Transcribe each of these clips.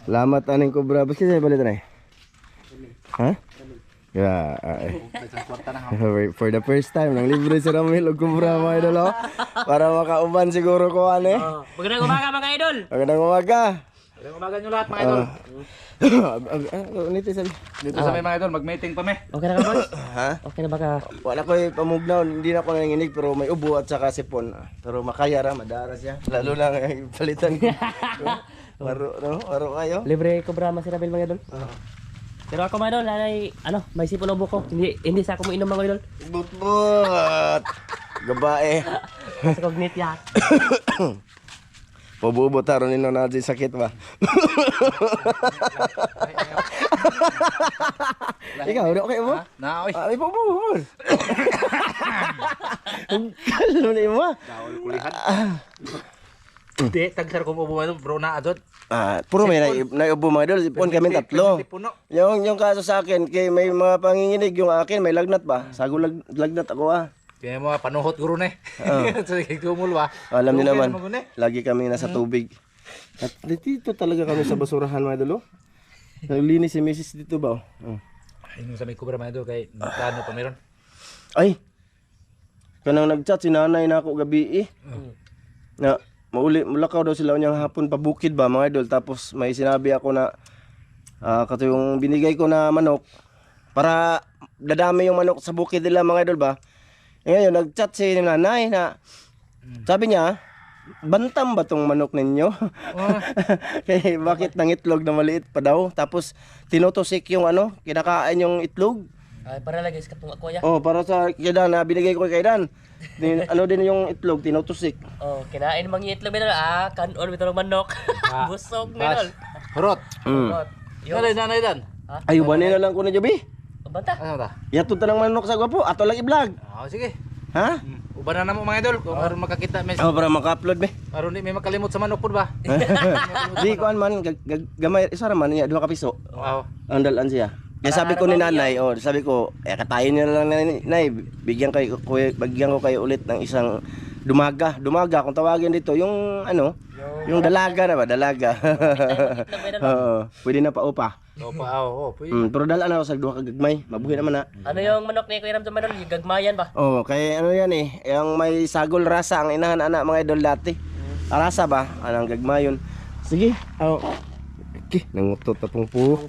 Salamat aning Cobra. Basta sa balik na. Ha? Yeah. For the first time, nang libre si Ramil og Cobra mga idol. Oh. Para makauban siguro ko ano eh. Magandang umaga mga idol. Magandang umaga. Magandang umaga nyo lahat mga idol. Dito sa may mga idol, mag-meeting pa may. Okay na ka boss? Ha? Okay na ba ka? Wala ko pamugnaw, hindi na ako nanginginig pero may ubo at saka sipon. Pero makaya ra, madara siya. Lalo lang palitan. Maro, no? Maro kayo. Libre Cobra si Ramil mga idol. Pero ako mga idol, may sipon ubo ko. Hindi sa ako mo inom mga idol. But. Gabae. Sa cognit ya. Pabubo taron nino na di sakit ba? Ikaw, okay mo? Naoy. Ay, pabubo. Kalo ni mo. Dawal kulihan. Hindi, tagsar ko mo bro na adot. Puro may naiubo mga idol. Sipon kami tatlo. Yung kaso sa akin, kay may mga panginginig yung akin, may lagnat ba? Sago lagnat ako Kaya mo panuhot guro na. Sige kumul ba. Alam niyo naman, lagi kami nasa tubig. At dito talaga kami sa basurahan mga idol. Naglinis si Mrs. dito ba? Ayun sa may Cobra mga idol kay plano pa meron. Ay! Kanang nag-chat si nanay na ako gabi na mulakaw daw sila unyang hapon pa bukid ba mga idol. Tapos may sinabi ako na kato yung binigay ko na manok para dadami yung manok sa bukid nila mga idol ba. Ngayon nag-chat si nanay na sabi niya, bantam ba tong manok ninyo? Kaya bakit nangitlog na maliit pa daw? Tapos tinutosik yung kinakain yung itlog. Ay, para lagi sa katong ako ya. Para sa kaidan na binigay ko kay kaidan. Din yung itlog, tinutosik. Kinain mga itlog mga idol. Kanon bitaw ng manok. Busog na idol. Hurot. Nanay dan. Ay, ubanin na lang ko na jabi. Banta. Ano ta? Yato ta ng manok sa gwapo, ato lang i-vlog. Sige. Ha? Uban na namo mga idol kung aron makakita may Para maka-upload be. aron di may makalimot sa manok pud ba. Di kuan man gamay isa ra man niya 2 ka piso. Wow. Ang dalan siya. Kaya sabi ko ni nanay, sabi ko, katayin niyo na lang nay, bigyan ko kayo ulit ng isang dumaga kung tawagin dito, yung yung dalaga na ba, dalaga. Pwede na pa upa. Pwede. Pero dalan ako sa 2 ka gagmay, mabuhi naman na. Ano yung manok ni Kuya Ram sa idol? Yung gagmayan ba? Kaya yan yung may sagol rasa ang inahan anak mga idol dati. Rasa ba? Anong gagmayon. Sige. Nangutot na pong po.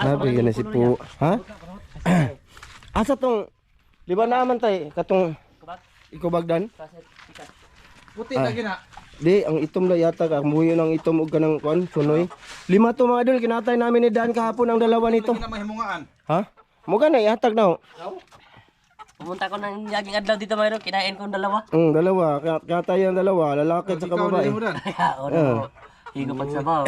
Nabi na si po. Ha? Asa tong, di ba naman tayo, katong ikubagdan? Puti lagi na. Di, ang itom na yata ka, muyo ng itom o kanang kuan, sunoy. 5 to mga idol, kinatay namin ni Dan kahapon ang 2 nito. Hindi na mahimungaan. Ha? Muga na, ihatag na. Pumunta ko ng yaging adlaw dito mga idol. Kinain ko ng 2. 2, kinatay ang 2, lalaki at saka babae. Higo pagsabaw.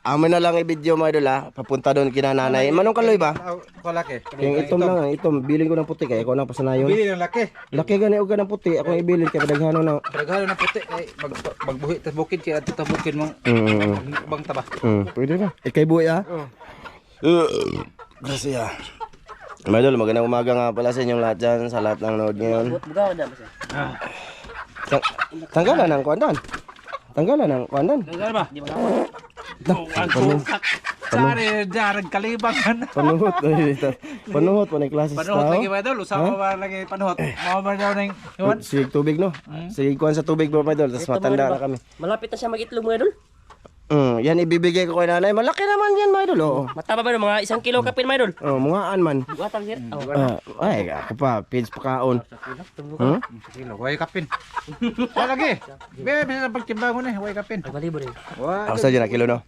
Amin na lang i-video mga idol papunta doon kina nanay. Manong kaloy ba? Kalaki. Yung itom lang, itom. Bilin ko ng puti kaya ako na pasanayon. Bili ng laki. Laki gani og ng puti, ako ibilin kay padaghano na. Daghano na puti kay magbuhi tas bukid kay adto ta bukid mo. Bang taba. Pwede na. Ikay buhay Kasi mga idol, magandang umaga nga pala sa inyong lahat dyan, sa lahat ng nanood ngayon. Bugaw na ba siya? Tanggalan ng kuandan. Tanggalan ng kuandan. Daghan ba? Di ba nga? Sari jarag kalibangan. Panuhot dito. Panuhot po na klase sa Panuhot tao. lagi ba idol? Usawa ba lagi panuhot? Mao ba daw ning iwan? Sige tubig no. Sige kuan sa tubig bro mga idol, tapos matanda na kami. Malapit na siya mag-itlog mga idol. Yan ibibigay ko kay nanay. Malaki naman yan mga idol. Mataba ba mga 1 kilo kapin mga idol? Mungaan man. Buatang sir. Ay, ako pa, pins pa kaon. Kilo, way kapin. Lagi. Be, bisa pagtimbang mo ni, way kapin. Malibo rin. Ako sa dyan na kilo no.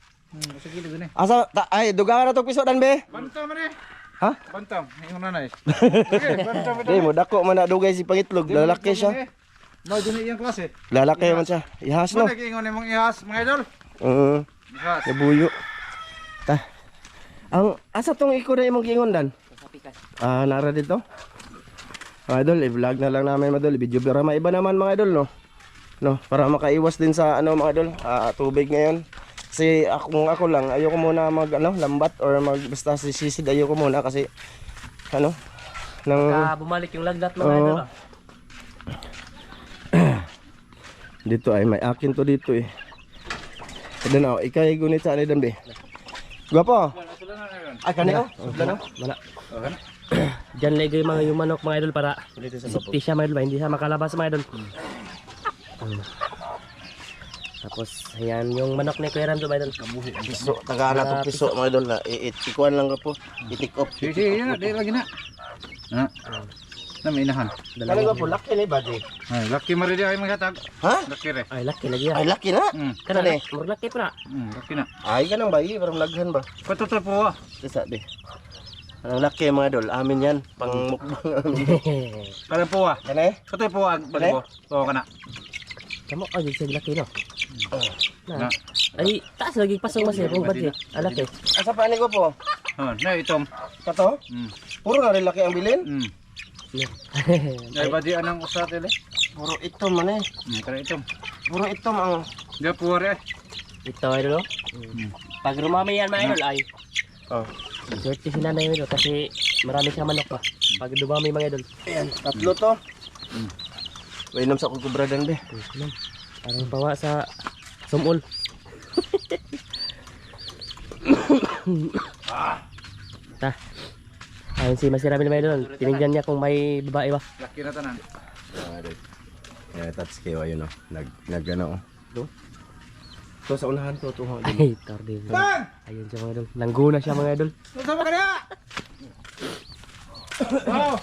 Sa kilo gani. Asa, ay, dugangan na to piso dan be. Bantam man eh. Ha? Bantam, ingon nanay. Okay, bantam. Di mo, dako man na dugay si pangitlog. Lalaki siya. Mo dili iyang klase. Lalaki man siya. Ihas no. Mo ingon imong ihas mga idol. Ihas. Nabuyo. Ang asa tong iko na imong giingon dan? Nara dito. Idol, i-vlog na lang namin mga idol. Video para maiba naman mga idol no. No, para makaiwas din sa mga idol, tubig ngayon. Kasi ako lang, ayoko muna mag lambat or basta sisid, ayoko muna kasi bumalik yung lagnat mga idol. Dito ay may akin to dito Doon oh, ikay gunit sa alidan be. Gwapo. Ay kanino? Sudlan oh. Wala. Diyan lagay yung manok mga idol para safety siya mga idol, hindi siya makalabas mga idol. Tapos ayan yung manok ni Kuya Ramzo mga idol. Piso, tagaan na to piso mga idol na ikuan lang ka po. I-take off. Sige, yun na, di lagi na. Ha? Na may inahan. Kani gwapo, laki ni badi. Ay, laki mari di ay maghatag. Ha? Laki re. Ay laki lagi yan. Ay laki na. Kana murag laki pa na. Laki na. Ay kanang bayi, parang laghan ba? Patutol po. Isa di. Anong laki mga idol, amin yan, pang mukbang amin. Kada po ah. Kani? Katoy po ah, bali po. Oo kana. Kamu ay sig laki no. Na. Ay taas lagi pasong mas kung badi. Laki. Asa pa ni gwapo? Oh, na itom. Kato? Puro na rin laki ang bilin? Ay badi anang usat ile. Puro itom man eh. Kana itom. Puro itom ang... Dia po re. Ito idol. Pag rumami yan mga idol ay Oh. swerte si nanay idol kasi marami siyang manok pa. Pag dumami mga idol. Ayan, tatlo to. Mainom sa kukubradan be. Parang bawa sa sumul. Ta. Ayun si Masira Ramil mga idol. Tinignan niya kung may babae ba. Laki na tanan. Yeah, that's kayo ayun oh. Nag ano oh. Do? To sa unahan to to. Ay, tarde. Ayun siya mga idol. Nangguna siya mga idol. Sama ka na. Wow.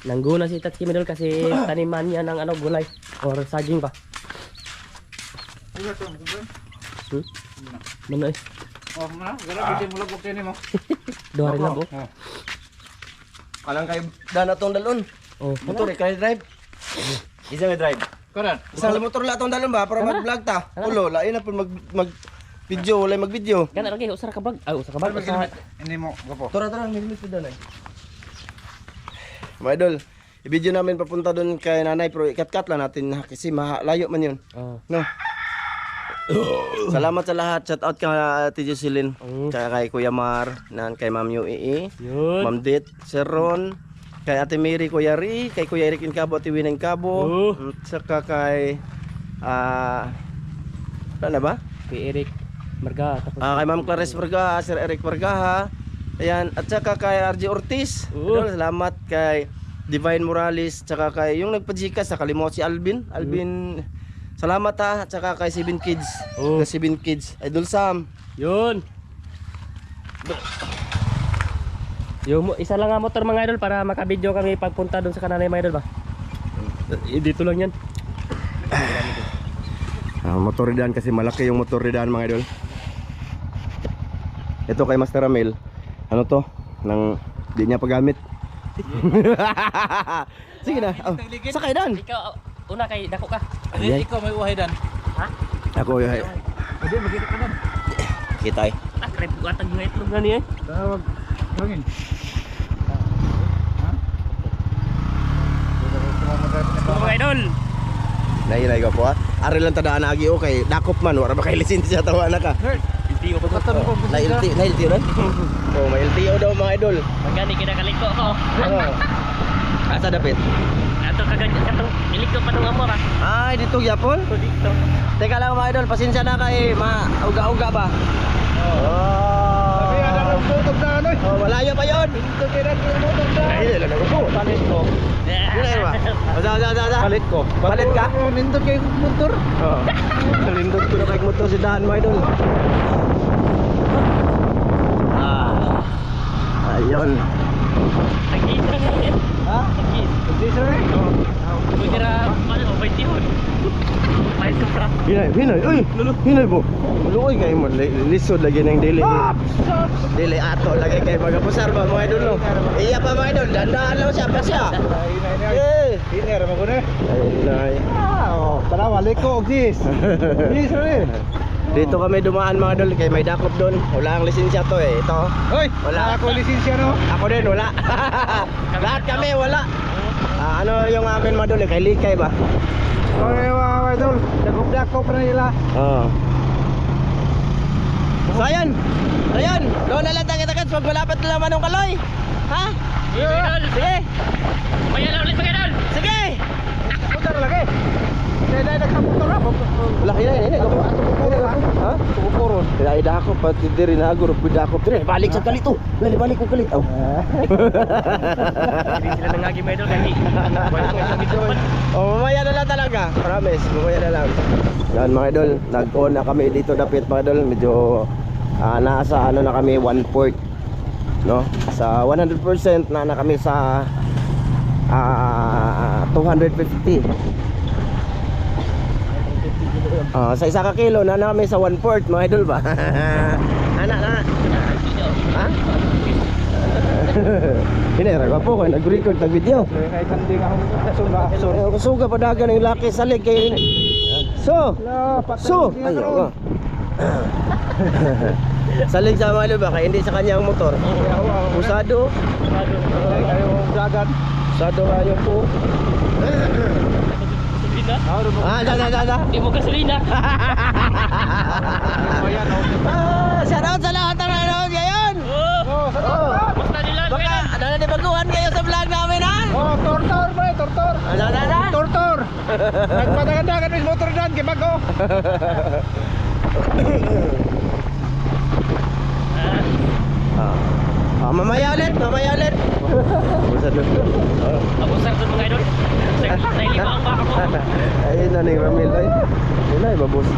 Nangguna si Tatsuki mga idol kasi taniman niya ng ano gulay or saging pa. Uga to, uga. Mano eh. Oh, mana? Gara bitin mo lagok tini mo. Dua rin lang po. Kalang kay dana tong dalon. Oh, Motor kay drive. Isa nga drive. Karan. Isang motor la tong dalon ba para mag-vlog ta. Ulo, lain na pud mag video, wala mag-video. Kana lagi usar ka bag. Ah, usar ka bag. Ini mo, gapo. Tara tara, may pud danay. Mga idol, i-video namin papunta doon kay nanay pero ikat-kat lang natin kasi malayo man yun. Oh. No. Salamat sa lahat. Shout out kay Ate Jocelyn, kay Kuya Mar, nan kay Ma'am Yui, Yun. Ma'am Det, Sir Ron, kay Ate Mary, Kuya Ri, kay Kuya Eric Incabo, Ate Win Incabo, saka kay ano ba? Kay Eric Marga tapos Kay Ma'am Clarice Varga, Sir Eric Varga. Ayan, at saka kay RJ Ortiz. Salamat kay Divine Morales, saka kay yung nagpa-Gcash, nakalimot si Alvin. Salamat ha, at saka kay 7 Kids. Kay 7 Kids. Idol Sam. yun. Yung isa lang nga motor mga idol para makabidyo kami pagpunta doon sa kananay mga idol ba. Dito lang yan. Motor ridan kasi malaki yung motor ridan mga idol. Ito kay Master Ramil. Ano to? Nang di niya pagamit. Sige na. Oh. Sakay dan. Ikaw una kay dako ka. Ayan. Ikaw may uhay dan. Ha? Ako yahay. Pwede magkita ka dan. Kita eh. Ah, krep atag nga itlog na niya. Tawag. Hangin. Mga idol. Nahinay ko po ha. Ari lang tadaan agi o kay dakop man. Wala ba kay lisensya tawa na ka. LTO pa to. Na LTO rin? Oh, may LTO daw mga idol. Magani kinakaliko ko. Asa dapit? Ato katong iliko pa tong amo ba? Ay, dito yapon. Dito. Teka lang mga idol, pasensya na kay mauga-uga ba? Oh. Oh, malayo pa yun. Ay, lang ako. Palit ko. Yun ba? Oza. Palit ko. Palit ka? Nindot kay motor. Oo. Nalindot ko na kay motor si Dahan mga idol. Ayun. Nag-eat na ngayon. Ha? Nag-eat. Diesel eh. Kung tira, ano, 21. May supra. Hinay po. Luoy kayo mo, lisod lagi ng dili. Dili ato lagi kay mga pusar ba mga idol no. Iya pa mga idol, dandaan lang siya pa siya. Ini ara mo guna. Ay. Tara balik ko ogsis. Diesel eh. Dito kami dumaan mga idol kay may dakop doon. Wala ang lisensya to eh. Ito. Hoy, Wala. ako lisensya no. Ako din wala. Lahat kami wala. Ano yung amin mga idol, kay Likay ba? Oy, wow, idol. Dakop na nila. Oo. So ayan. Ayan. Doon na lang takit-takit pag malapit na naman ng kaloy. Ha? Idol. Sige. Maya lang ulit mga idol. Sige. Putar lagi. Dahil nagkamotor na. Wala ini ha? Tukukuron. Kaya ida ako pati diri na aguro pida ako dire balik sa kalit oh. Balik ko kalit oh. Hindi sila nangagi mga idol kasi wala ko sa video man. Oh, mamaya na lang talaga. Promise, mamaya na lang. Yan mga idol, nag-on na kami dito dapit mga idol. Medyo nasa ano na kami 1/4 no? Sa 100% na kami sa 250. Sa isa ka kilo na kami sa 1/4 mga idol ba? Anak na. Ha? Hinera ko po kay nag-record tag video. Kaya kanding ako suga. So, suga pa dagan ng laki salig kay. So, ayo. Salig sa mga idol ba kay hindi sa kanyang motor. Usado. Kayo dagat. Usado kayo po. Gasolina? Da. Hindi mo gasolina. Ayan oh. Shout out sa lahat ng nanonood ngayon. Basta nila Baka nananibaguhan kayo sa vlog namin ha. Oh, tortor ba? Tortor. Da. Tortor. Nagpadagan-dagan ng motor dyan kay bago. Mamaya ulit. Abusar doon mga idol. Sa lima ang baka mo. Ayun na ni Ramil ay. Ayun na babos.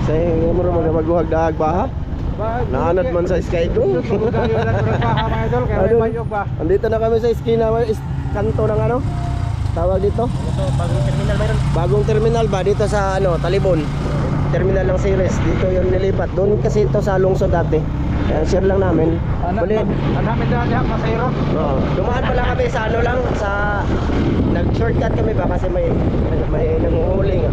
Say mo ro magabaguhag daag ba ha? Naanad man sa Sky Go. Andito na kami sa esquina, kanto ng ano? Tawag dito? Ito, bagong terminal mayroon. Bagong terminal ba dito sa ano, Talibon. Terminal ng Ceres. Dito 'yung nilipat. Doon kasi ito sa lungsod dati. Kaya share lang namin. Ulit. Namin dyan diyan masayro. Oo. Dumaan pala kami sa ano lang sa nag-shortcut kami ba kasi may nanguhuli nga.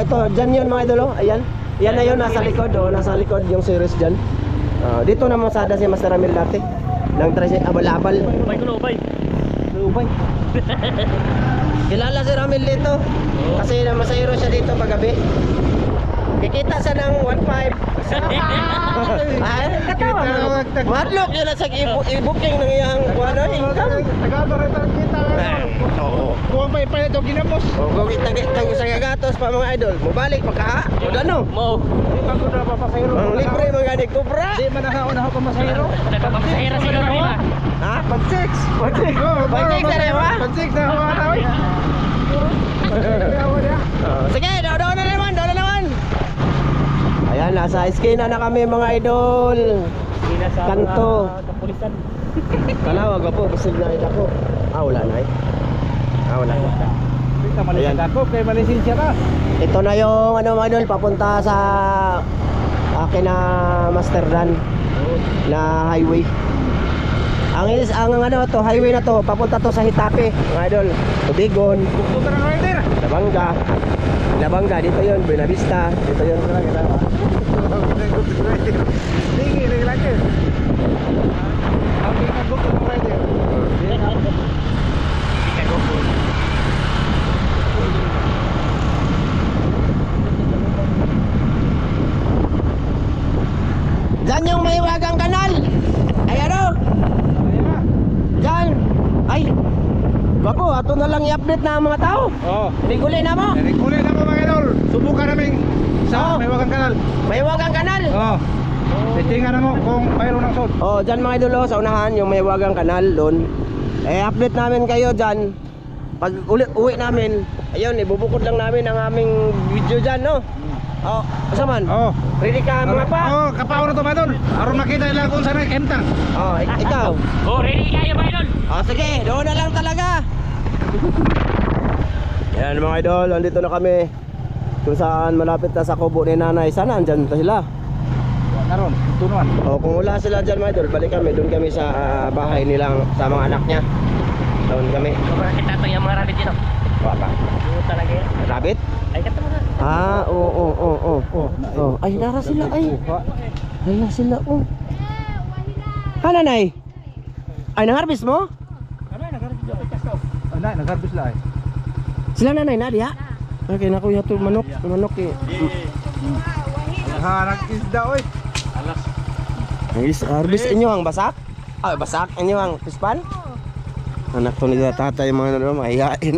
Ito diyan 'yun mga idol oh. Ayan. Yan na 'yun nasa likod oh, nasa likod 'yung Ceres diyan. Dito na masada si Master Ramil dati. Nang abal-abal. Ubay ko na ubay. Ubay. Kilala si Ramil dito. Kasi na masayro siya dito paggabi. Kikita sa ng 1.5. Ay, katawa mo. Madlock yun na sa i-booking ng iyang ano, income. Taga-barata kita. Oo. Kuha pa ipalit o ginamos. Kung itag sa gagatos pa mga idol, mubalik pagka o ano? Mo. Pagod na pa pasayro. Ang libre mga ni Cobra. Di man nakauna ako masayro. Nagpapasahira sila nila. Ha? Pag-six. Pag-six. Pag-six na rin ba? Pag-six na ako na oy. Sige, daw na naman. Ayan, nasa esquina na kami mga idol. Kanto. Kapulisan. Kalawag po, busog na ito ko. Wala na eh. Wala na. Kita malisin ako, kay malisin siya ka. Ito na yung ano mga idol, papunta sa akin na Master Dan na highway. Ang ano to, highway na to, papunta to sa Hitape, mga idol. Tubigon, Pupunta na rider. Labanga, dito yun, Buena Vista, dito yun. Tingin lagi. Ang ginagawa ko ng rider. Diyan yung may wagang kanal. Ay ano? Diyan. Ay. Bapo, ato na lang i-update na ang mga tao. Oh. Liguli na mo. Kunin na mo mga idol. Subukan namin sa may wagang kanal. May wagang kanal. Oh. Titingan na mo kung mayroon ng sod. Oh, diyan mga idol, sa unahan yung may wagang kanal doon. Update namin kayo diyan. Pag uwi namin, ayun, ibubukod lang namin ang aming video diyan, no? Oh, asa man? Oh. Ready ka mga pa? Oh, kapao na to mga idol. Aron makita nila kung saan kentang. Oh, ikaw. Oh, ready kayo mga idol. Sige, doon na lang talaga. Yan mga idol, andito na kami. Kung saan malapit na sa kubo ni nanay. Sana andyan na sila. Naron, tunuan. Kung wala sila dyan mga idol, balik kami. Doon kami sa bahay nilang, sa mga anak niya. Doon kami. Sobrang kita ito yung mga rabbit dito. Wala. Oo talaga yan. Rabbit? Ay, kata mo na. Oo. Ay, nara sila ay. Nara sila oh. Nanay? Ay, nang-harvest mo? Nag-harvest lang. Sila nanay na diha? Okay, naku yato manok eh. Nag-isda oy. Harvest inyo ang basak? Basak inyo ang pispan? Anak to nila tatay mga ano, mahihain.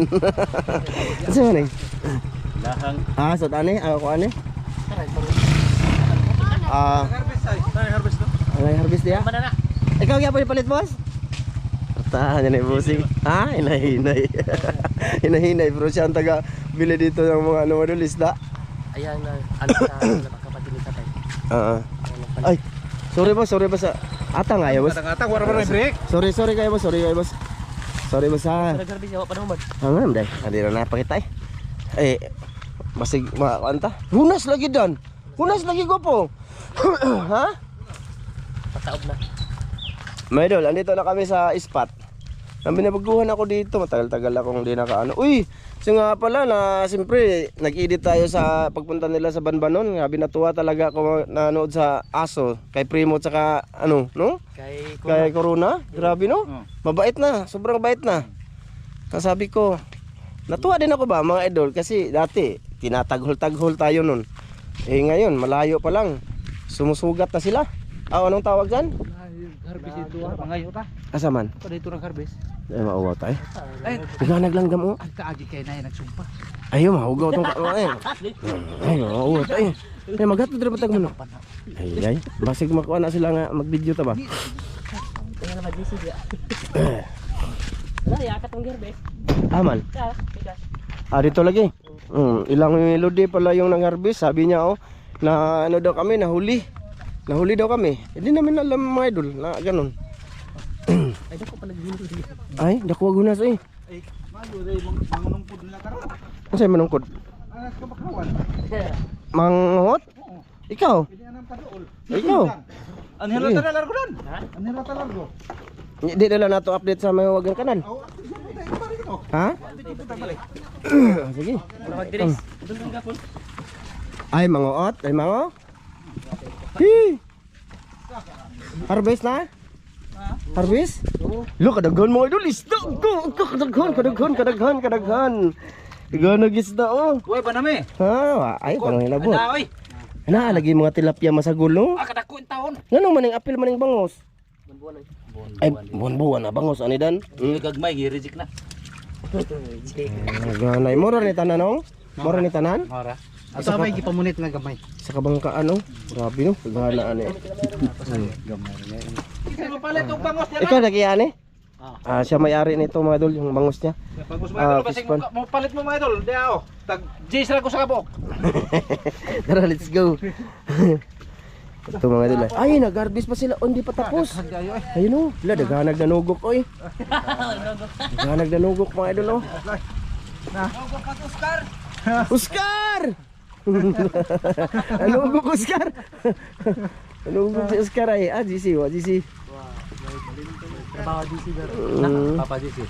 Kasi man eh. Lahang. So tani, ako ane. Harvest ay. Harvest to. Alay harvest dia. Mana na? Ikaw gyapon palit boss? Tahan yan bossing. Hinay-hinay. Hinay-hinay bro siya ang taga bili dito ng mga ano mo isda. Ayan na ano sa kapatid ni tatay. Ay, sorry boss sa atang nga boss. Atang wala man break. Sorry kayo boss, sorry boss. Sorry boss ha. Nag-harvest yawa pa naman. Ngam dai, adi na napakita basig maanta. Hunas lagi dan. Hunas lagi ko po. Ha? Pataob na. Medol, andito na kami sa spot. Nang binabaguhan ako dito, matagal-tagal akong hindi nakaano. Uy, so nga pala na siyempre nag-edit tayo sa pagpunta nila sa Banbanon. Grabe natuwa talaga ako nanood sa Aso kay Primo tsaka ano, no? Kay Corona. Grabe no? Mabait na, sobrang bait na. Sabi ko, natuwa din ako ba mga idol kasi dati tinataghol-taghol tayo nun. Ngayon malayo pa lang. Sumusugat na sila. Anong tawag dyan? Harvest dito mangayo ta. Asaman? Pa dito nang harvest. Ay mauwaw tayo. Ay, Ikaw naglanggam mo. ang kaagi kay nay nagsumpa. Ayaw mahugaw tong kain. Ay mauwaw tayo. Ay magato dito patag mo. Ay basig makuha na sila nga mag-video ta ba? Kaya naman di siya. Wala ya katong harvest. Aman. Ka. Dito lagi. Ilang melody pala yung nang-harvest. Sabi niya na ano daw kami nahuli. Nahuli daw kami. Hindi namin alam mga idol na ganun. Ay dako pa naghilo dito. Ay, dakuha gunas eh. Ay, malo day mangunungkod nila karon. Ano sa'yo manungkod? Anas ka bakawan. Manghot? Ikaw? Pili anam kaduol. Ikaw? Anhelo Sige. ta largo don. Ha? Anhelo ta largo. Di nila na to update sa may wagang kanal. Aw, dito pa dito. Ha? Dito ta balik. Sige. Wala magdiris. Dun gapon. Ay, manguot? Ay, mango? Hi! Harvest na? Harvest? Look, kadaghan mo idol, isda! Kadaghan! Gana gisda oh. Uy, ba nami? Ha, ay, parang hilabot. Ada oy. Na, lagi mga tilapia masagol no? Kadako in taon. Ngano maning apil maning bangos? Buwan Ay, buwan na bangos ani dan. Gagmay gi-reject na. Ganay mo ni tanan no? Mora ni tanan? Ora. Asa may gipamunit na gamay. Sa kabangka ano? Grabe no, gana ani. Ikaw mapalit og bangos niya. Ikaw lagi ani? Siya may-ari nito mga idol, yung bangos niya. Pagos mo idol basig Fish mo palit mo mga idol. Diao. Tag Jace ra ko sa kabok. Tara, let's go. Ito mga idol. Ay, nag-harvest pa sila. Hindi pa tapos. Ayun o. Wala, daghanag na nugok oy. Daghanag na nugok mga idol o. Oscar. Oscar! Nugok Oscar. Nugok si Oscar ay. GC. Trabaho di siya. Papa Jace.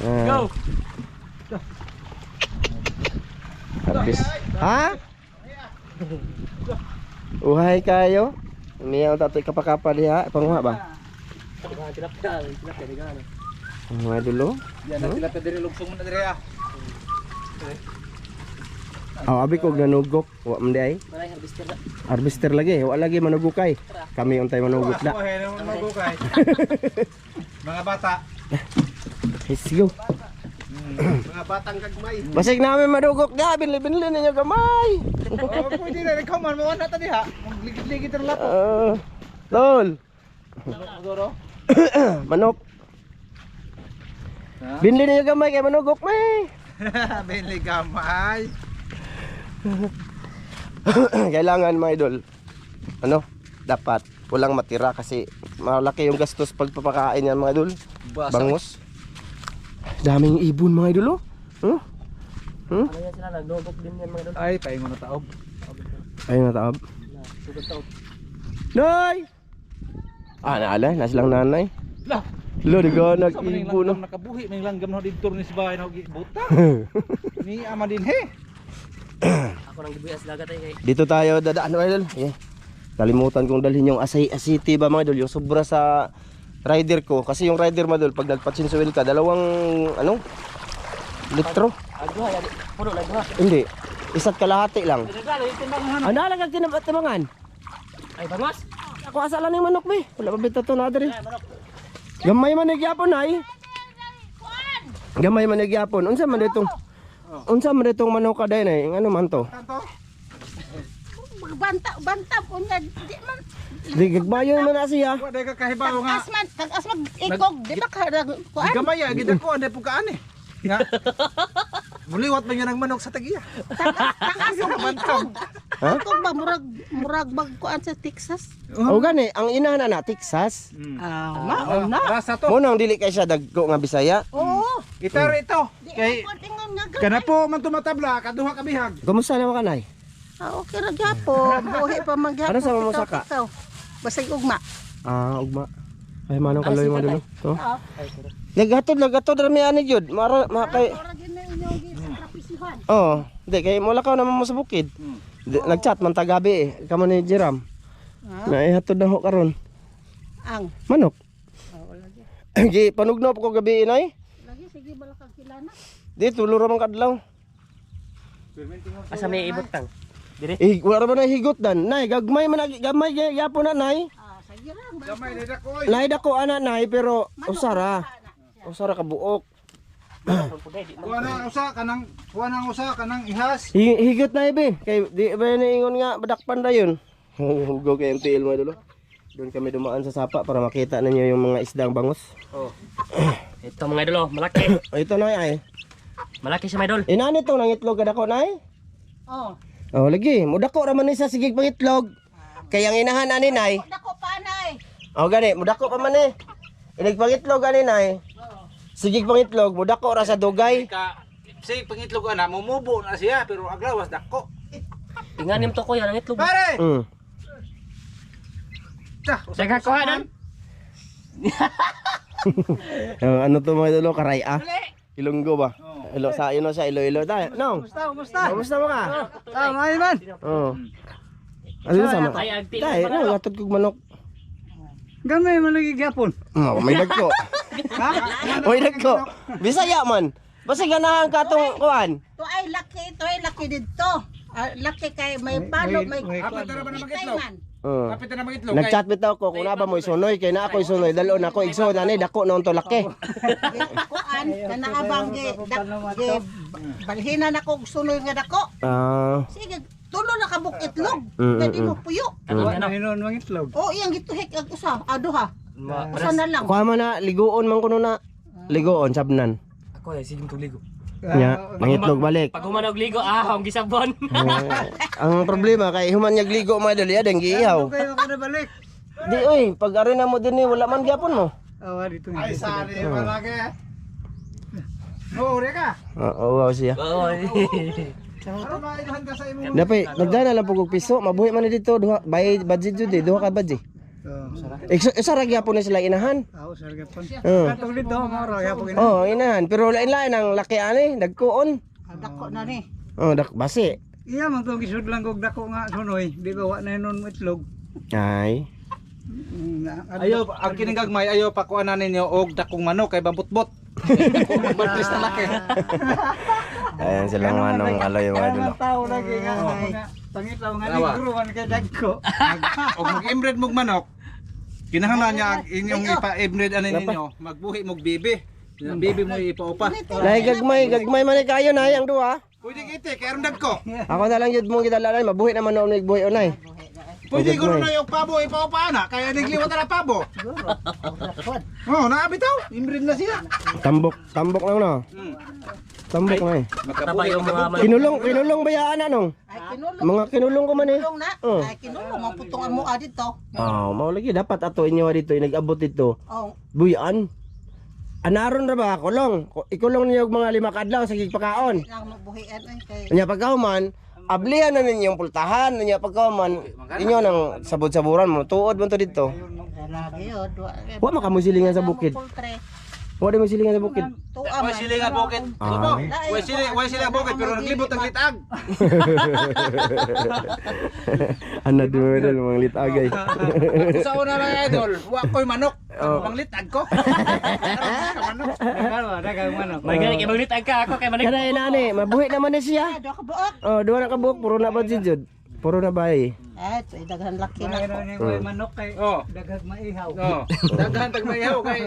Go. Harvest. Ha? Uhay kayo. Umiyaw tatoy kapakapa diha. Panguha ba? Tilapia di gana. Mga idol o. Yan na sila diri lugsong na diri ah. Abi ko nanugok. Wa man di ay. Malay harvester na. Harvester lagi. Wa lagi manugukay. Kami untay manugok na. Magukay. Mga bata. Let's go. Mga batang gagmay. Basig namin madugok na. Binli-binli ninyo gamay. Oh, pwede na ikaw man mo na ta diha. Magligid-ligid ra lapo. Tol. Siguro. Manok. Binli ninyo gamay kay manugok may. Benli gamay. Kailangan mga idol. Ano? Dapat walang matira kasi malaki yung gastos pagpapakain yan mga idol. Bangus. Daming ibon mga idol oh. Huh? Ano yan sila nagdogok din yan mga idol. Ay, paingon na taob. Ayun na taab. Sugod taob. Nay! Naala, nasilang nanay. Lah, Lo, nag sa maning ibon langgam nakabuhi, may langgam na dito ni sa bahay na buta. Ni ama din he. Ako nang gibuyas dagat ay kay. Dito tayo dadaan mga idol. Kalimutan kong dalhin yung asiti ba mga idol, yung sobra sa rider ko. Kasi yung rider mga idol, pag nagpatsinsuil ka, dalawang ano? Litro? Agduha yan. Puno nagduha. Hindi. Isa't kalahati lang. Regalo itimbangan. Ano lang tinambangan? Ay bangos. Ako asa lang yung manok be. Wala pa bitato na diri. Ay manok. Gamay man nagyapon ay. Gamay man nagyapon. Unsa man ditong manok ka day nay? Ano man to? Banta po niya. Di man. Di gagmayon man na siya. Wa day ka kahibaw nga. Tagas man ikog. Di ba ka kuan? Gamay ya gid ko ande pukaan eh. Nga. Muliwat man yan ang manok sa tagiya. Tagas man ikog. Ha? Ikog ba murag bag kuan sa Texas? O gani, ang inahan na Texas. Mao na. Rasa to. Mo nang dili kay siya dagko nga Bisaya. Oo. Ito ito. Di Kay ko tingon nga. kana po man tumatabla kaduha ka bihag. Kumusta naman kanay? Okay ra gyapon. Buhi pa man gyapon. Ano sa mamusaka? Ikaw. Basig ugma. Ugma. Ay manong kaloy mo dulo. To. Lagatod rami ani jud. Mara kay Ora gyud na inyo gyud sa trapisihan. oh, di kay mo lakaw naman mo sa bukid. Nagchat man tagabi eh. Kamo ni Jiram. Naihatod na ho karon. Ang. Manok. Wala gyud. Gi panugno ko gabi inay. Lagi sige bala kag kilana. Di tulo ra man kadlaw. Asa may ibot tang. Dire. Wala ra man na higot dan. Nay gamay gyapon na nay. Sige ra. Gamay ni dako. Nay dako ana nay pero usara. Usara ka buok. Kuha nang usa kanang ihas. Higot na ibe. Kay di ba niingon nga badakpan dayon. Hugo kay MTL mo dulo. Doon kami dumaan sa sapa para makita ninyo yung mga isdang bangos. Oh. Ito mga idol, oh, malaki. O ito na ay. Malaki siya mga idol. Inani to nang itlog kada ko nay. Oh. Oh lagi, mudako ra man ni sa sigig pangitlog. Kay ang inahan ani nay. Dako pa anay. Oh gani, mudako pa man ni. Inig pangitlog ani nay. Sigig pangitlog, mudako ra sa dugay. Say pangitlog ana mumubo na siya pero aglawas dako. Tinganim to ko yan ang itlog. Pare. Daga ko hanan. Ano to mga idolo, karaya? Ilonggo ba? Ilo sa ino sa Iloilo tayo. No. Kumusta mo ka? Tama man. Oo. Ano sama? Ay, agti Tay, no, gatod kog manok. Gamay man lagi gyapon. May dagko. Ha? May dagko. Bisaya man. Basta ganahan ka tong kuan. To ay laki dito. Laki kay may palo, may Apat na ba na magitlog? Kapit na magitlog. Nagchat bitaw ko kung na ba mo isunoy kay na ako isunoy dalo na ako igsoon ani dako na to laki. kuan kana abang ge balhina na kog sunoy nga dako. Sige, tulo na ka bukitlog. Pwede mo puyo. Ano? Hinon mangitlog. Oh, iyang gituhik ang usa, aduha. Usa na lang. Kuha man na ligoon man kuno na. Ligoon sabnan. Ako ay sige tuligo. Nya, mangitlog balik. Pag humanog ligo, ang gisabon. Ang problema kay human nyag ligo mga dali adang giihaw. Kayo ka na balik. Di oy, pag arena mo din ni wala man gyapon mo. Awa dito. Ay sari malaki. Oh, reka. Oo, wow siya. Oo. Ano ba iluhan ka sa imo? Dapat nagdana lang pug og piso, mabuhi man ni dito duha bay budget jud duha ka budget. Isa ra gyapon ni sila inahan. Aw, sarga pon. Oo. Katong dito mo ra yapon. Oh, inahan pero lain-lain ang laki ani, dagkoon. Dako na ni. Oh, basi. Iya man tong gisud lang kog dako nga sunoy, di ba wa na hinon mo itlog. Ay. Ayo, ang kining gagmay ayo pakuanan ninyo og dakong manok kay babutbot. Magbalis na laki. Ayan silang manong kaloy mga dulo. Tao lagi nga. Tangitaw nga ligro man kay dagko. Og mag-inbreed mog manok. Kinahanglan niya ang inyong ipa-inbreed ani ninyo, magbuhi mog bibi. Ang bibi mo ipaupa. Nay gagmay man ni kayo nay ang duha. Pwede kiti kay aron dagko. Ako na lang jud mong gidala mabuhi naman no nigbuhi onay. Pwede ko na yung pabo ipaupa na kaya nagliwat na pabo. Oh, naabitaw. Inbreed na siya. Tambok lang no. Tambok na eh. Taba yung mga Kinulong bayaan anong? Ay kinulong. Mga kinulong ko man eh. Kinulong na. Oh. Ay kinulong mo putong mo dito. Oh, mao lagi dapat ato inyo dito nag-abot dito. Oh. Buyan. Anaron ra ba kulong? Ikulong niyo og mga 5 kadlaw sa gigpakaon. Nang magbuhian ay kay Nya pagkahuman, ablihan na ninyong pultahan, nya pagkahuman, inyo nang sabod-saburan mo tuod man to dito. lagi yun. Wa makamusilingan sa bukid. Wa di mo silingan sa bukid. Way silingan bukid. Subo. Way silingan bukid pero naglibot ang litag. Ana duwel mga litagay. Sa una lang idol, wa ko'y manok. Ang litag ko. Manok. Dagang manok. May galing ibang ka ako kay manig. Kana inani, mabuhi naman ni siya. Dua ka buok. Oh, duha na ka buok, puro na ba jud. Puro na ba eh. Ay, ito, daghan laki na ko. manok kay daghag maihaw. Daghan tag maihaw kay.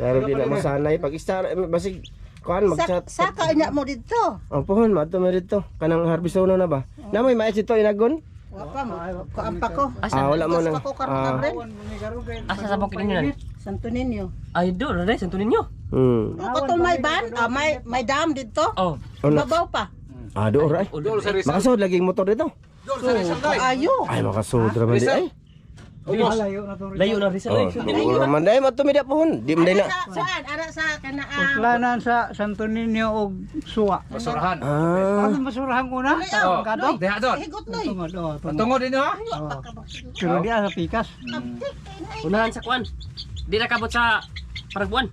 Pero di na masanay pag istar basig kuan mag-chat. Saka niya mo dito. Oh, pohon madto mo dito. Kanang harbisono na ba? Namoy mais ito inagon? Wapa mo, kuampa ko. Wala mo nang. Ako karon Asa sa bukid ninyo nan? Santo Niño. Ay do, na santo ninyo. Ako to may ban, may dam dito. Oh. Babaw pa. Do oray. Dol sa Rizal. Makasud lagi motor dito. Dol sa Rizal day. Ayo. Ay makasud ra man di ay. Layo na Rizal. Oo raman day mato media pohon. Di man na. Saan? Ara sa kanaan. Uslanan sa Santo Niño og suwa. Basurahan. Ano masurahan ko na? Kadong diha don. Higot noy. Tungod din ha. Pero di sa pikas. Unahan sa kuan. Di na kabot sa Paraguan.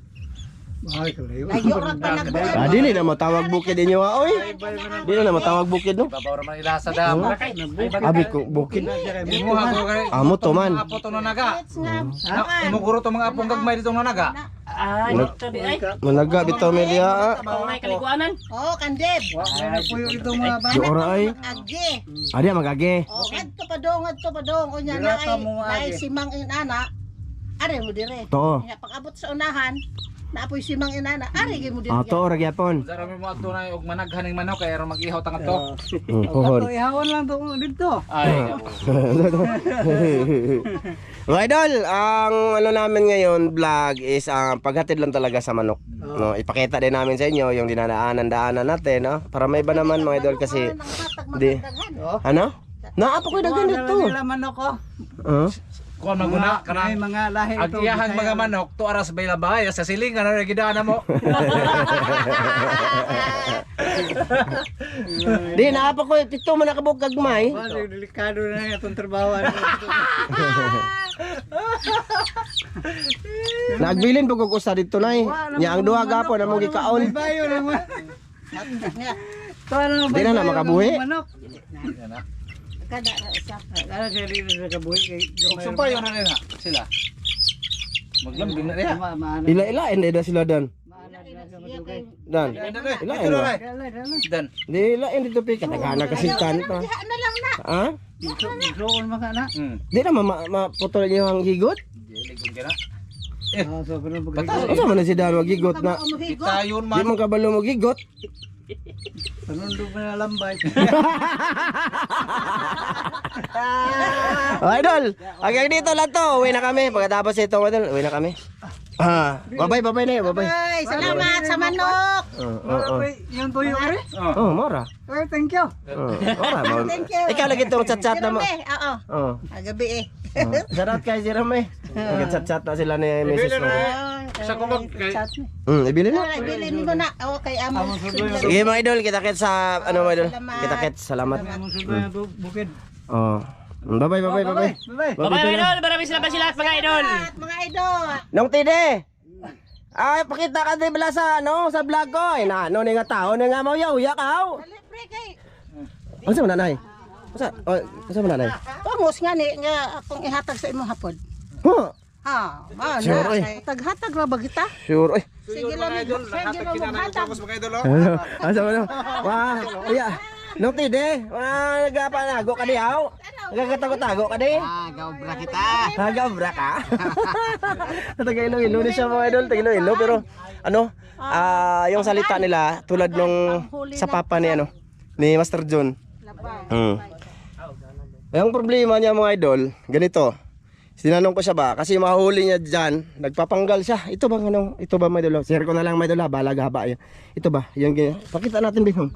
Ay, kalayo. Layo ra pa nagbuhat. Dili na matawag bukid inyo oy. Dili na matawag bukid no. Babaw ra man ila sa dam. Abi ko bukid. Imuha ko kay. Amo to man. Apo to na naga. It's nga. Imo guro to mga apong gagmay dito na naga. Ay, ito di ay. Managa bitaw media. Pangay kaliguanan. Oh, kandib. Wala po yung itong mga Di oray. Agi. Adi magage. Oh, adto pa dong. Kunya na ay simang inana. Are mo dire. To. Nya pag-abot sa unahan, naapoy simang inana. Are gyud mo dire. To ra gyapon. Dara mo ato na og managhan ning manok kay aron mag-ihaw tangad to. Pohon. ihawan lang to dito. Ay. Mga idol, ang ano namin ngayon vlog is paghatid lang talaga sa manok. No, ipakita din namin sa inyo yung dinadaanan natin, no? Para may iba naman mga idol kasi di ano? Naapo ko dagan dito. Wala manok ko. Kuan maguna May kanang mga lahi ang iyahang mga manok to aras bay labay sa silingan na gidaan mo. Di naapo ko pito man nakabuk gagmay. Delikado na itong trabaho. Nagbilin po ko usa dito nay. Nya ang duha gapon na mo gikaon. Bayo naman. Di na makabuhi. Manok. Kada sa Kaya siya rin sa kabuhi kay Sumpay na nila sila. Maglambing na niya. Ila hindi sila dan. Dan. Ila ila. Dan. Di ila dito pi katagana kasintan pa. na lang na. Ha? Doon maka na. Di na maputol niyo ang higot. Ligong kana. So pero Asa man na si Dan magigot na. Umuhigo. Tayon Di man. mo kabalo mo gigot. panundog na lambay. Oh, idol. Hanggang dito lang to. Uwi na kami. Pagkatapos ito, idol, uwi na kami. Bye-bye na. Bye-bye. Ay, salamat sa manok. Yung tuyo rin. Oh, mora. Oh, thank you. Mora. Thank you. Ikaw lagi itong chat-chat na mo. Oo. Oh. Gabi eh. Shoutout kay Jerome. Nag-chat-chat na sila ni Mrs. mo. Sa kumag kay Ibili na. Ay, bilhin mo na. Oo, kay Amo. Sige mga idol, kita-kits sa, ano mga idol? Kita-kits, salamat. Ang sundo na bukid. Oh. Bye-bye. Bye-bye. Bye-bye idol, maraming salamat sila at mga idol. At mga idol. Nung tide. Ay, pakita ka din bala sa, sa vlog ko. Ay, ano ni nga tao, ni nga mau yaw, ka. Libre kay. Ano sa nanay? Ano sa nanay? Pangos nga ni nga akong ihatag sa imong hapon. Huh? Mana? Sure, Taghatag ra ba kita? Sure, oy. Sige lang. Sige lang hatag. mga idol. Ano? Asa mo no? Wah, iya. Nung tide, nagapanago ka diyaw. Nagkatago-tago ka di. Gawbra kita. Gabra ka. Taga-Iloilo ni siya mga idol, taga-Iloilo pero ano, yung salita nila tulad nung sa papa ni ni Master John. Yung problema niya mga idol, ganito. Sinanong ko siya ba kasi mahuli niya diyan, nagpapanggal siya. Ito ba Ito ba mga idol? Share ko na lang mga idol, balag haba 'yan. Ito ba? Yung pakita natin bihong.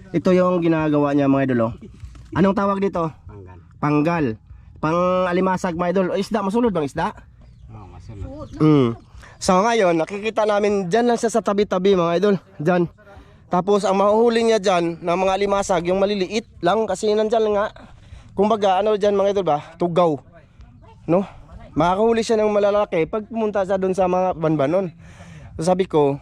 Ito yung ginagawa niya mga idol. Anong tawag dito? Panggal. Pang-alimasag mga idol. O isda, masulod bang isda? Oo, masulod. So ngayon, nakikita namin dyan lang siya sa tabi-tabi mga idol. Dyan. Tapos ang mahuhuli niya dyan ng mga alimasag, yung maliliit lang kasi nandyan nga. Kumbaga, dyan mga idol ba? Tugaw. No? Makakahuli siya ng malalaki pag pumunta siya doon sa mga banbanon. So sabi ko,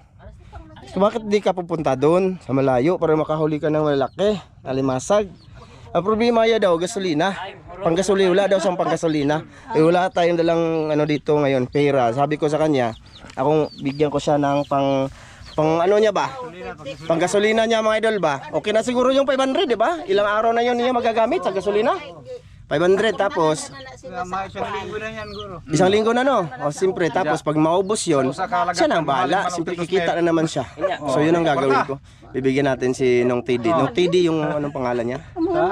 bakit di ka pupunta doon sa malayo para makahuli ka ng malalaki, alimasag? Ang problema niya daw, gasolina. Panggasolina, wala daw siyang panggasolina. Wala tayong dalang dito ngayon, pera. Sabi ko sa kanya, akong bigyan ko siya ng pang niya ba? Panggasolina niya mga idol ba? Okay na siguro yung 500, di ba? Ilang araw na yun niya magagamit sa gasolina? 500 tapos Wala sila sa May isang kuwan. linggo na yan, guro. isang linggo na no. O simpre tapos pag maubos 'yon, siya nang bahala. Simpre kikita na naman siya. So 'yun ang gagawin ko. Bibigyan natin si Nong TD. Nong TD yung anong pangalan niya? Mga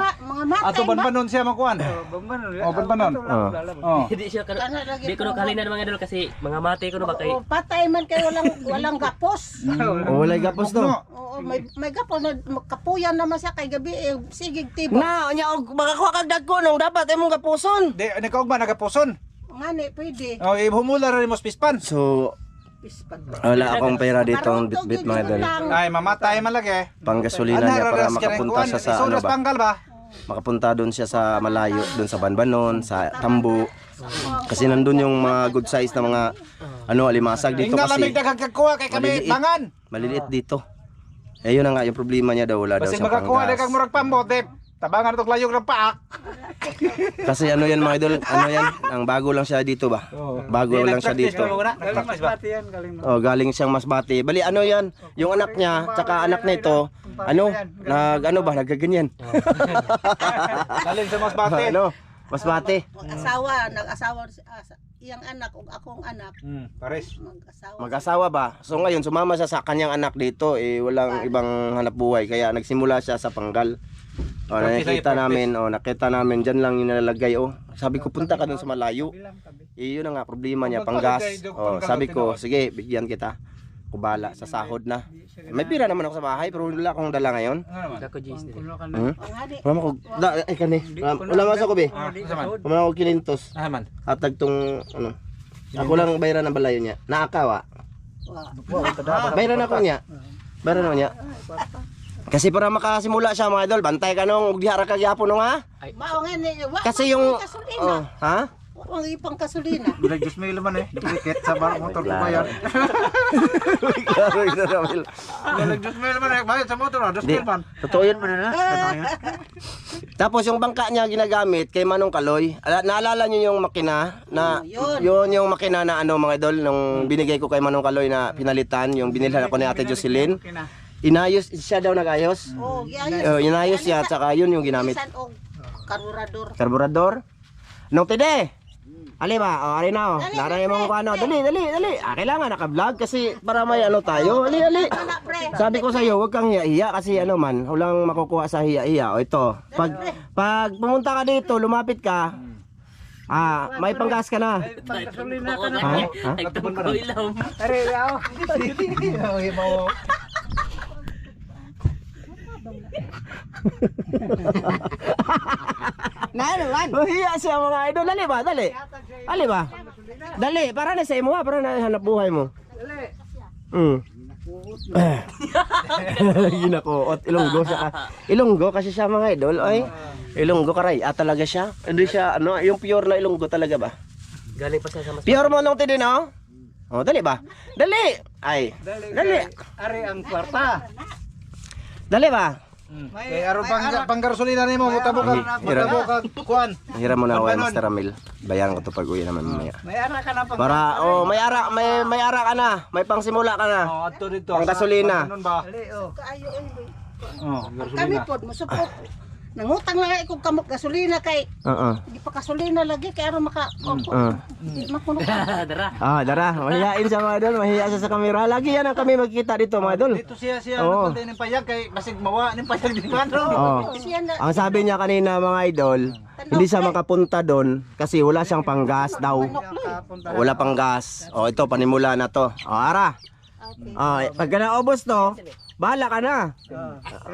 matay Ato ba? banbanon siya makuan. Bambanon. Banbanon. Oh. Oh. Hindi siya kano. Kana lagi Di ko no kalina mga idol kasi mga mate ko no ba kay. Oo, patay man kay walang gapos. Oh, walay gapos to. Oo, may gapos na kapuyan naman siya kay gabi sigig tibo. Na, nya og makakuha kag dagko nung dapat imong gapuson. Di nakaugma nagapuson. Ngani pwede. Oh, ihumula ra mo pispan. So, Pispad. wala akong pera dito ang bitbit mga idol. Ay mamatay man lagi. Panggasolina niya para makapunta siya sa ano ba? Panggal ba? Makapunta doon siya sa malayo, doon sa Banbanon, sa Tambo. Kasi nandun yung mga good size na mga ano alimasag dito Ingna lamig kasi dagagkuha kay kami maliliit. bangan. maliliit dito. Eh yun na nga yung problema niya daw, wala daw Basta siyang makakuha panggas. kag murag pambote. Tabangan ito layog ng paak. Kasi ano yan mga idol, ano yan, ang bago lang siya dito ba? Bago lang siya dito. Galing mas pati yan, galing mas. Oh, galing siyang Masbate. Bali ano yan, yung anak niya, tsaka anak nito, ano, naggaganyan. Galing sa Masbate. Ano, Masbate. Nag-asawa iyang anak ug akong anak Pares. mag-asawa. Mag-asawa ba? So ngayon, sumama siya sa kanyang anak dito, eh walang ibang hanap buhay, kaya nagsimula siya sa panggal. Oh, nakita namin, dyan lang yung nalalagay, oh. Sabi ko, punta ka dun sa malayo. Eh, yun na nga, problema niya, panggas. Oh, sabi ko, sige, bigyan kita. Kubala, sa sahod na. May pira naman ako sa bahay, pero wala akong dala ngayon. Dako Jace dire. Hmm? Ang hadi. Wala mo ko, ay kani, wala masa ko be. Wala mo ko kilintos. Ah man. Hatag tong, ano, ako lang bayran ng balayo niya. Naakawa. Bayran ako niya. Bayran ako niya. Kasi para makasimula siya mga idol, bantay ka nung ugdihara ka gyapon nung ha? Mao nga ni wa. Kasi yung, gasolina. ha? Ang ipang gasolina. Bilang Diyos may laman eh. Duplicate sa motor ko ba yan? Bilang Diyos may laman eh. Bayad sa motor ah. Diyos Di, may laman. totoo yun mo na. Tapos yung bangka niya ginagamit kay Manong Kaloy. Naalala niyo yung makina na yun yung makina na ano mga idol nung binigay ko kay Manong Kaloy na pinalitan, yung binilhan ako ni Ate Jocelyn. Inayos siya daw nagayos. Oh, giayos. Inayos siya at saka yun yung ginamit. Bisan og karburador. Karburador. Nung tide. Ali ba? O, ali na o. Naray mong ano. Dali. Kailangan naka-vlog kasi para may ano tayo. Ali. Ana pre. Sabi ko sa iyo, huwag kang hiya kasi ano man, walang makukuha sa hiya. O ito, pag pumunta ka dito, lumapit ka, may panggas ka na. Gasolina ka na. Ha? Nagtubog ko ilaw. Are, ako. Hiya siya mga idol. Dali ba? Dali, para na sa imo para na hanap buhay mo. Ginakuot. Ilonggo kasi siya mga idol. Ay, Ilonggo karay. Talaga siya. Hindi siya, ano, yung pure na Ilonggo talaga ba? Galing pa siya sa mas. Pure mo nung tidi, no? O, dali ba? Dali! Ay, dali! Are ang kwarta. Dali ba? Kay aron panggasolina nimo mutabo ka kuan. Hiram mo na ako, Master Ramil. Bayaran ko to pag uwi naman mamaya. May ara ka na pang. Para, may ara ka na. May pangsimula ka na. Oh, adto dito. Pang gasolina. Ganun ba? Dali, oh. Kaayo Oh, kami pod musupot. Nangutang lang ako kamot gasolina kay Oo. di pa gasolina lagi kay aron makuno ka. Dara. Dara. Mahihain siya mga idol. Mahihain siya sa kamera. Lagi yan ang kami magkita dito mga idol. Dito siya Oo. nagpunta ning payag kay basig mawa ning payag di ba? Oo. Siya na Ang sabi niya kanina mga idol, hindi siya makapunta doon kasi wala siyang panggas daw. Wala pang gas. O ito, panimula na to. O ara. Pagka naubos to, bahala ka na.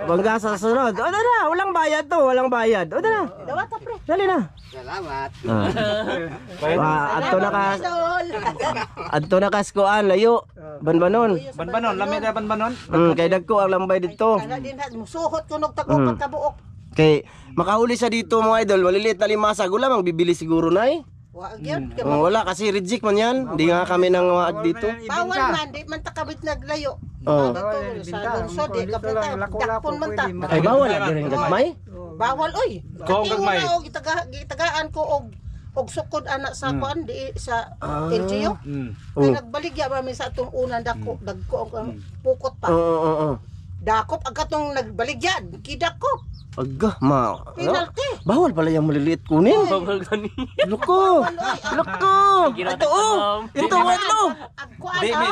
Panggas sa sunod. O na, walang bayad to, walang bayad. O na, dawata pre. dali na. Salamat. Adto na kaskuan, layo. Banbanon. Banbanon, lamay na banbanon. Kay dagko ang lambay dito. Kana din musuhot kunog tagupat kabuok. Kay makahuli siya dito mga idol, maliliit na limasag. Wala mang bibili siguro na eh. Wa gyud. Wala kasi reject man yan. Hindi nga kami nang waag dito. Bawal man di man takabit naglayo. Oh. Sa lungsod di kapita dakpon man ta. Ay bawal na rin gagmay. Bawal oy. Kung Ati gagmay. una og gitagaan ko og sukod anak sa kuan di sa LGU. Kay nagbaligya ba mi sa atong unang dagko ang pukot pa. Oo. Dakop ang katong nagbaligya, kidakop. Agga, ano? Penalty. Bawal pala yung maliliit kunin. Bawal gani. Loko! Loko! Ito oh! Ito ano?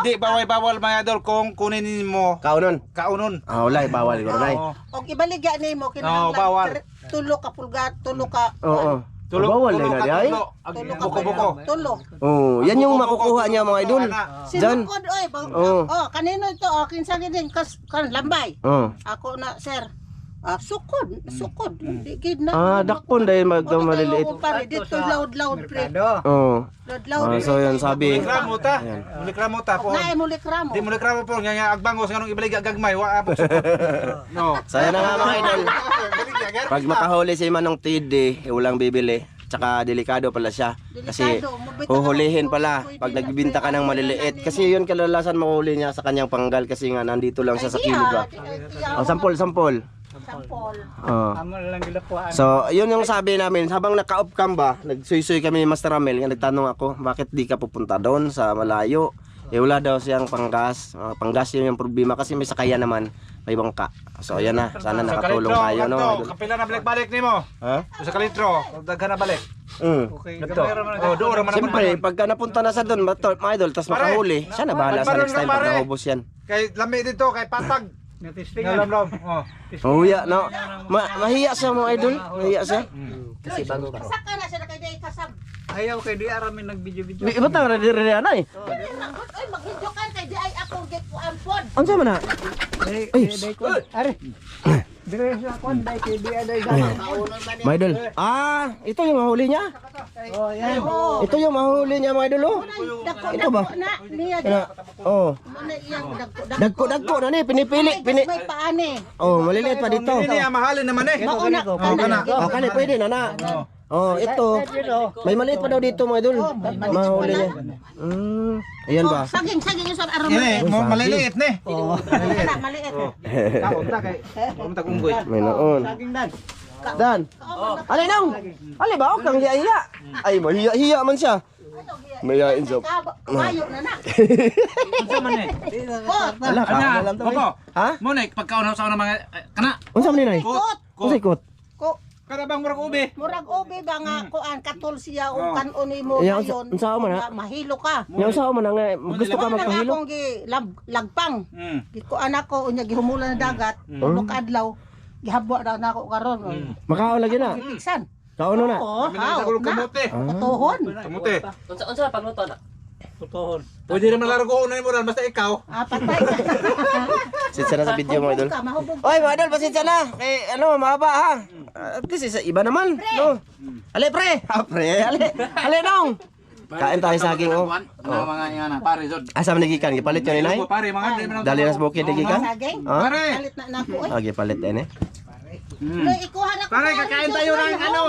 Di bawal mga idol kung kunin mo Kaunon. kaunon. Ah, wala, bawal ko nay. Oo. Og ibaligya nimo Oo, kinahanglan bawal. tulo ka pulgar, tulo ka Oo. Bawal na di ay. tulo ka Buko-buko. Tulo. Oh, yan yung makukuha niya mga idol. Diyan. Sinukod oy, Oo. kanino ito? Kinsa gid kan lambay. Oh. Ako na sir. Sukod. Di gid na. Ah, dakpon dahil maliliit. Dito loud pre. Oh. Loud. Ah, so yan sabi. Mulikramo ta. Mulikramo ta po. Naay mulik ramo. Di mulikramo po nga agbangos nganong ibaliga gagmay wa abot sukot. No. So yan na nga mga idol. Pag makahuli si Manong TD, walang bibili. Tsaka delikado pala siya. Kasi huhulihin pala pag nagbibinta ka ng maliliit. Kasi yun kalalasan mahuli niya sa kanyang panggal kasi nga nandito lang siya sa kilo ba. Oh, sampol. Sampol. Oh. So, yun yung sabi namin, habang naka-off cam ba, nagsuy-suy kami ni Master Ramel, nagtanong ako, bakit di ka pupunta doon sa malayo? Eh wala daw siyang panggas. Panggas yun yung problema kasi may sakayan naman, may bangka. So, ayan na, sana nakatulong tayo, no? Kapila na balik nimo. Ha? Sa kalitro, daghan na balik. Okay. Oh, doon man Siyempre, pagka napunta na sa doon, mga idol, tas Pare, makahuli, siya na bahala sa next time pag pare. naubos yan. Kay lami dito kay patag. Nalamlam. Oh. Mahiya, no? Mahiya siya mga idol, mahiya siya. Kasi bago ka. Saka na siya kay day kasab. Ayaw kay di aramin nagbidyo-bidyo. Di ba tang radiri na eh? Oy maghidyo kan kay di ay akong get ampon. Ano man na? Ay, Are. Dire sa kon dai kay di aday sa. mga idol. Ah, ito yung mahuli niya. Oh, yan. Ito yung mahuli niya mga idol, oh. Ito ba? Na niya Kaya, oh. Muna iyang dagko. Dagko na ni, pinipili. May paani. Oh, maliliit pa dito. Hindi niya mahalin naman eh. Mauna. kana. Oh, kani pwede na na. Oh, ito. May maliit pa daw dito mga idol. Mahuli niya. Ayan ba? Saging yung sa aron. Ini maliliit ne. Maliit. Kaon ta kay. Kumta unggoy. May noon. Dan. Ali nang. Ali ba og kang hiya-hiya? Ay, mahiya-hiya man siya. Mayain sa. Mayo na na. Unsa man eh? Ala ka na lang to. Opo. Ha? Mo nek pagkaon sa mga kana. Unsa man ni nay? Kot. Unsa ikot? Ko Kada bang murag ube. murag obi ba nga kuan katol siya o kanon mo Iya, ngayon. unsa man ha? Mahilo ka. Nya usa man nga gusto ka Ako magpahilo? akong lagpang. Mm. Gikuan ako unya gihumulan na dagat. Tulok adlaw. Gihabwa daw na ako karon. Makaon lagi na. Piksan. Kaon na. Oo, Kami na sa kamote. Tuhon. Kamote. Unsa pagluto na? Tutohon. Pwede naman laro ko unan mo ran basta ikaw. Patay ka. Sitsa na sa video mga idol. Mahubog. Oy, mga idol, pasensya na. Eh, ano, mahaba ha. At least isa iba naman, no? Ale, pre. Pre, ale nong. Kain tayo saging, oh. Mga nga na pare jod. Asa man nagikan? Gipalit yun, inay? Pare mga di man. Dali na sa bukid nagikan? Saging. Ha? Pare. Kalit na nako eh. Okay, palit din eh. Loy, ikuha na ko. Pare kakain tayo ng ano.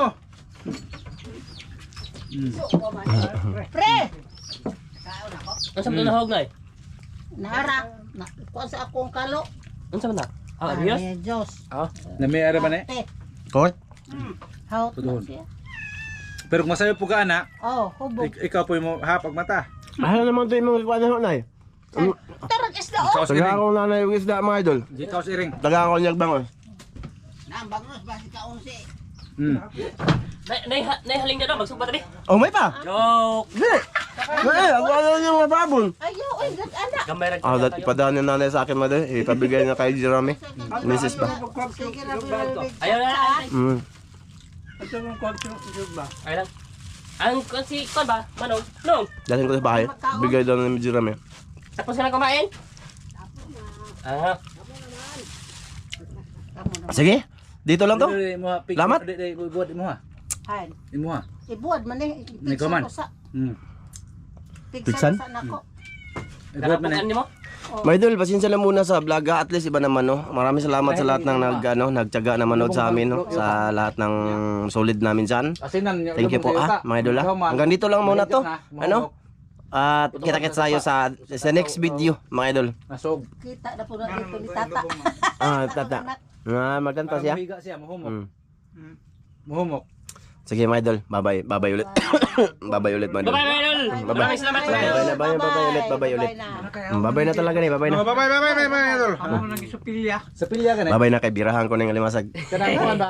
Pre. Unsa man nahog na? Nara. Kuha sa akong kalo. Unsa man na? Ah, Dios. Ay, Diyos. Nami ara man eh. Te. Kot? Haut na siya. Pero kung masayo po ka ana, Oh, hubog. ikaw po mo hapag mata. Ano naman ito yung mga kuwan na nay? Tarag isda oh. Ikaw Taga siring. akong nanay yung isda, mga idol. Ikaw siring. Taga akong nyagbangos. Nambangos ba si kaunsi? Nay haling na daw magsugba tadi. Oh, may pa? Joke. Hindi. Ang ano yung mga babon. Ayaw, oy, anak. Gamay ra. Ah, dati ipadaan yung nanay sa akin, mother. Ipabigay niya kay Jerome. Misis ba? Sige na, bro. Ayaw na. Ito mong kwento ba? Ay lang. Ang si kon ba? Manong. Nong. Dating ko sa bahay. Bigay daw ni Jerome. Tapos ka na kumain? Ah. Sige. Dito lang to. Lamat. Buat mo ha. Han. Imo ha. Ibuad man eh. May kaman. Piksan? Piksan sa nako. Buat man eh. Narapukan nimo? Mga idol, pasensya lang muna sa vlog ha. At least iba naman, no? Maraming salamat sa lahat ng nagtyaga na manood sa amin, no? Sa lahat ng solid namin dyan. Thank you po, ha? Mga idol, ha? Hanggang dito lang muna to. Ano? At kita-kits tayo sa next video, mga idol. Nasog. Kita na po na dito ni tata. Ah, tata. Maganda siya. Higa siya, muhumok. Mm. Muhumok. Sige mga idol, bye-bye. Bye-bye ulit. Bye-bye ulit mga idol. Bye-bye, mga idol. Bye-bye. Maraming salamat mga idol. Bye-bye na, bye-bye ulit, bye-bye ulit. Bye-bye na talaga ni, bye-bye na. Bye, idol. Amo nang isupilya. Sa pilya ka na. Bye-bye na kay birahan ko ng alimasag. Kanang kuwan ba?